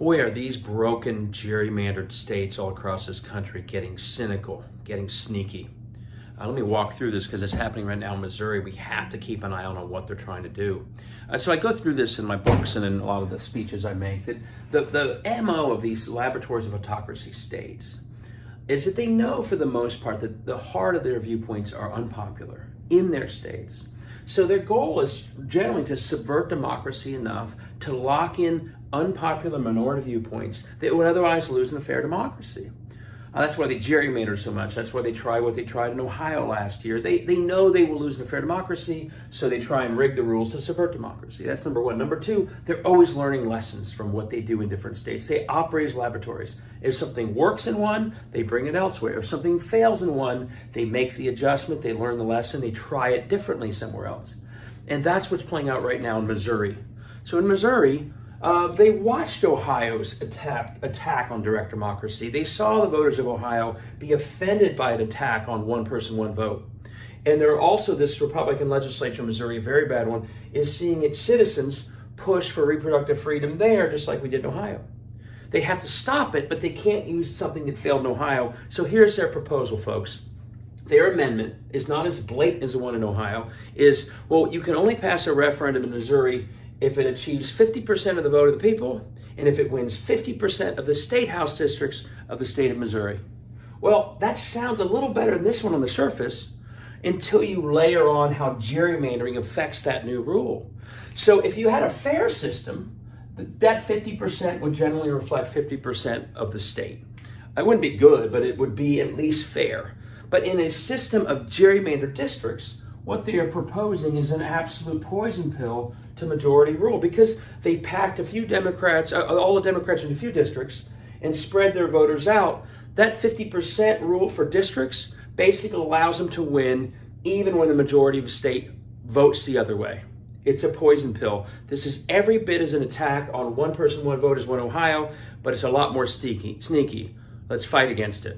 Boy, are these broken, gerrymandered states all across this country getting cynical, getting sneaky. Let me walk through this because it's happening right now in Missouri. We have to keep an eye on what they're trying to do. So I go through this in my books and in a lot of the speeches I make, that the MO of these laboratories of autocracy states is that they know for the most part that the heart of their viewpoints are unpopular in their states. So their goal is generally to subvert democracy enough to lock in unpopular minority viewpoints that would otherwise lose in a fair democracy. That's why they gerrymander so much. That's why they try what they tried in Ohio last year. They know they will lose in a fair democracy, so they try and rig the rules to subvert democracy. That's number one. Number two, they're always learning lessons from what they do in different states. They operate as laboratories. If something works in one, they bring it elsewhere. If something fails in one, they make the adjustment, they learn the lesson, they try it differently somewhere else. And that's what's playing out right now in Missouri. So in Missouri, they watched Ohio's attack on direct democracy. They saw the voters of Ohio be offended by an attack on one person, one vote. And they're also, this Republican legislature in Missouri, a very bad one, is seeing its citizens push for reproductive freedom there, just like we did in Ohio. They have to stop it, but they can't use something that failed in Ohio. So here's their proposal, folks. Their amendment is not as blatant as the one in Ohio, is, well, you can only pass a referendum in Missouri if it achieves 50% of the vote of the people, and if it wins 50% of the state house districts of the state of Missouri. Well, that sounds a little better than this one on the surface until you layer on how gerrymandering affects that new rule. So if you had a fair system, that 50% would generally reflect 50% of the state. It wouldn't be good, but it would be at least fair. But in a system of gerrymandered districts, what they are proposing is an absolute poison pill to majority rule, because they packed a few Democrats, all the Democrats in a few districts, and spread their voters out. That 50% rule for districts basically allows them to win even when the majority of the state votes the other way. It's a poison pill. This is every bit as an attack on one person, one vote as one Ohio, but it's a lot more sneaky. Let's fight against it.